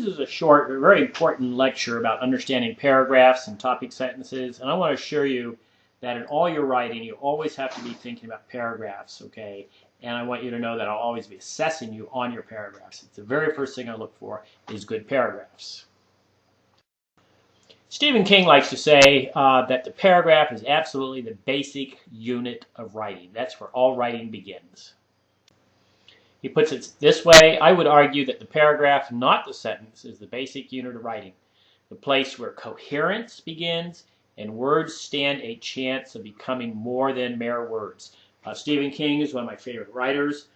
is a short but very important lecture about understanding paragraphs and topic sentences, and I want to assure you that in all your writing, you always have to be thinking about paragraphs, okay? And I want you to know that I'll always be assessing you on your paragraphs. It's the very first thing I look for is good paragraphs. Stephen King likes to say that the paragraph is absolutely the basic unit of writing. That's where all writing begins. He puts it this way: I would argue that the paragraph, not the sentence, is the basic unit of writing, the place where coherence begins and words stand a chance of becoming more than mere words. Stephen King is one of my favorite writers.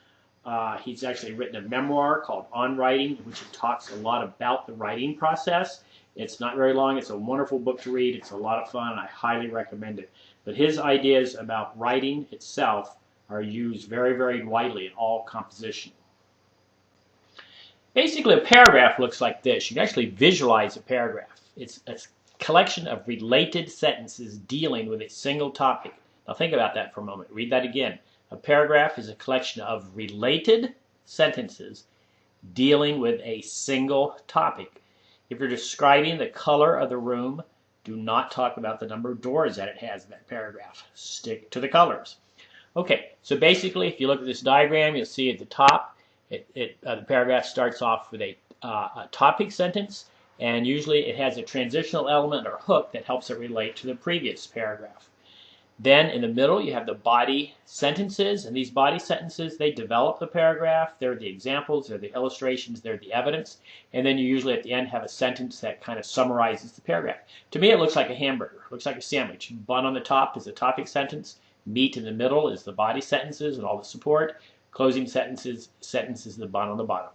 He's actually written a memoir called On Writing, in which he talks a lot about the writing process. It's not very long. It's a wonderful book to read. It's a lot of fun. I highly recommend it. But his ideas about writing itself are used very, very widely in all composition. Basically, a paragraph looks like this. You can actually visualize a paragraph. It's a collection of related sentences dealing with a single topic. Now think about that for a moment. Read that again. A paragraph is a collection of related sentences dealing with a single topic. If you're describing the color of the room, do not talk about the number of doors that it has in that paragraph. Stick to the colors. Okay, so basically, if you look at this diagram, you'll see at the top, the paragraph starts off with a topic sentence, and usually it has a transitional element or hook that helps it relate to the previous paragraph. Then in the middle, you have the body sentences, and these body sentences, they develop the paragraph. They're the examples, they're the illustrations, they're the evidence, and then you usually at the end have a sentence that kind of summarizes the paragraph. To me, it looks like a hamburger. It looks like a sandwich. Bun on the top is the topic sentence. Meat in the middle is the body sentences and all the support. Closing sentences the bun on the bottom.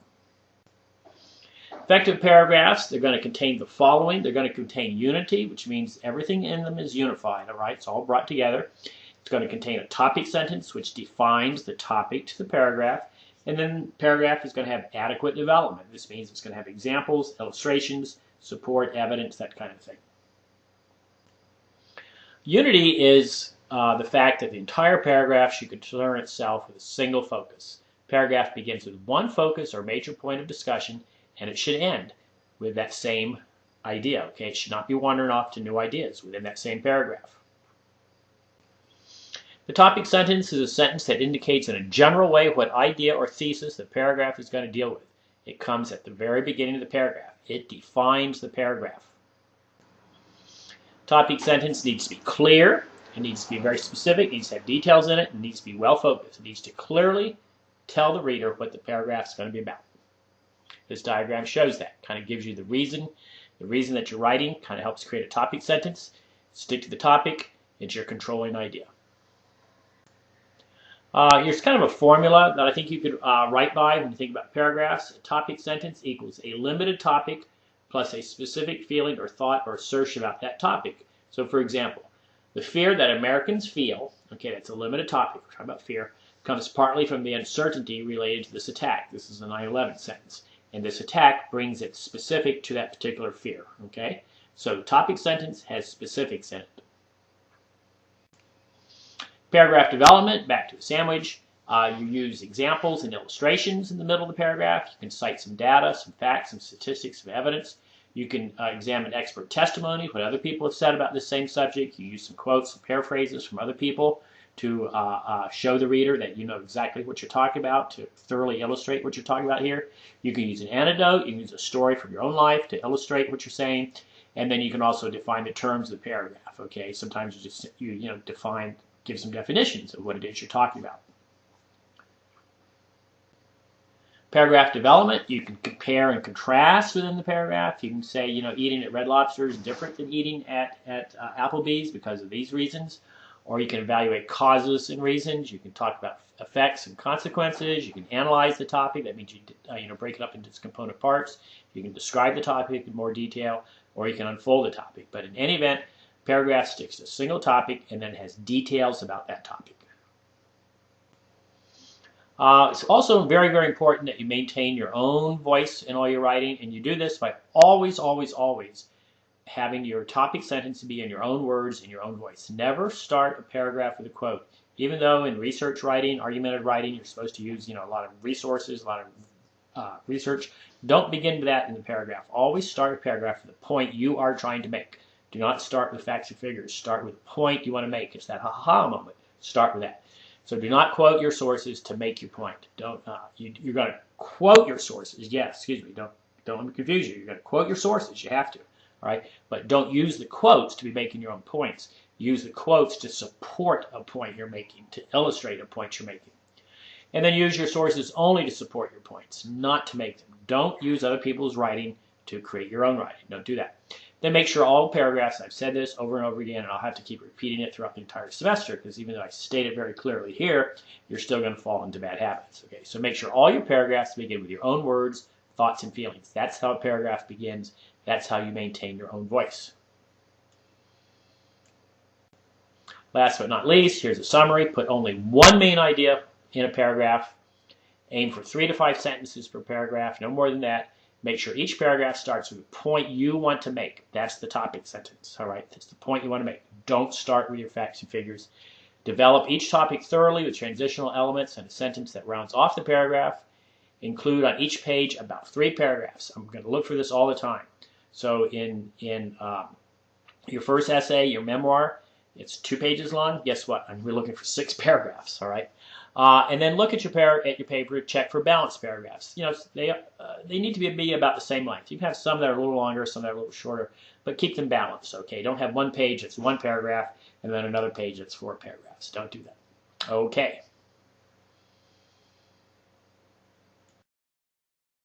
Effective paragraphs, they're going to contain the following. They're going to contain unity, which means everything in them is unified, all right? It's all brought together. It's going to contain a topic sentence, which defines the topic to the paragraph. And then the paragraph is going to have adequate development. This means it's going to have examples, illustrations, support, evidence, that kind of thing. Unity is the fact that the entire paragraph should concern itself with a single focus. Paragraph begins with one focus or major point of discussion, and it should end with that same idea. Okay, it should not be wandering off to new ideas within that same paragraph. The topic sentence is a sentence that indicates in a general way what idea or thesis the paragraph is going to deal with. It comes at the very beginning of the paragraph. It defines the paragraph. Topic sentence needs to be clear. It needs to be very specific. It needs to have details in it. It needs to be well focused. It needs to clearly tell the reader what the paragraph is going to be about. This diagram shows that. Kind of gives you the reason that you're writing, kind of helps create a topic sentence. Stick to the topic. It's your controlling idea. Here's kind of a formula that I think you could write by when you think about paragraphs. A topic sentence equals a limited topic plus a specific feeling or thought or assertion about that topic. So for example, the fear that Americans feel, okay, that's a limited topic, we're talking about fear, comes partly from the uncertainty related to this attack. This is a 9/11 sentence. And this attack brings it specific to that particular fear, okay? So the topic sentence has specifics in it. Paragraph development, back to the sandwich. You use examples and illustrations in the middle of the paragraph. You can cite some data, some facts, some statistics, some evidence. You can examine expert testimony, what other people have said about this same subject. You use some quotes, some paraphrases from other people to show the reader that you know exactly what you're talking about, to thoroughly illustrate what you're talking about here. You can use an anecdote, you can use a story from your own life to illustrate what you're saying, and then you can also define the terms of the paragraph, okay? Sometimes you just give some definitions of what it is you're talking about. Paragraph development, you can compare and contrast within the paragraph. You can say, eating at Red Lobster is different than eating at Applebee's because of these reasons. Or you can evaluate causes and reasons. You can talk about effects and consequences. You can analyze the topic. That means you break it up into its component parts. You can describe the topic in more detail, or you can unfold the topic. But in any event, paragraph sticks to a single topic and then has details about that topic. It's also very, very important that you maintain your own voice in all your writing, and you do this by always, always, always having your topic sentence be in your own words, in your own voice. Never start a paragraph with a quote. Even though in research writing, argumentative writing, you're supposed to use a lot of resources, a lot of research. Don't begin with that in the paragraph. Always start a paragraph with the point you are trying to make. Do not start with facts and figures. Start with the point you want to make. It's that ha-ha moment. Start with that. So do not quote your sources to make your point. Don't. You're going to quote your sources. Yes, excuse me. Don't let me confuse you. You're going to quote your sources. You have to. All right. But don't use the quotes to be making your own points. Use the quotes to support a point you're making, to illustrate a point you're making. And then use your sources only to support your points, not to make them. Don't use other people's writing to create your own writing. Don't do that. Then make sure all paragraphs, I've said this over and over again, and I'll have to keep repeating it throughout the entire semester, because even though I state it very clearly here, you're still going to fall into bad habits. Okay, so make sure all your paragraphs begin with your own words, thoughts, and feelings. That's how a paragraph begins. That's how you maintain your own voice. Last but not least, here's a summary. Put only one main idea in a paragraph. Aim for 3 to 5 sentences per paragraph, no more than that. Make sure each paragraph starts with a point you want to make. That's the topic sentence, all right? That's the point you want to make. Don't start with your facts and figures. Develop each topic thoroughly with transitional elements and a sentence that rounds off the paragraph. Include on each page about 3 paragraphs. I'm going to look for this all the time. So in your first essay, your memoir, it's 2 pages long. Guess what? We're looking for 6 paragraphs, all right? And then look at your paper, check for balanced paragraphs. You know, they need to be about the same length. You can have some that are a little longer, some that are a little shorter, but keep them balanced, okay? Don't have one page that's 1 paragraph and then another page that's 4 paragraphs. Don't do that. Okay.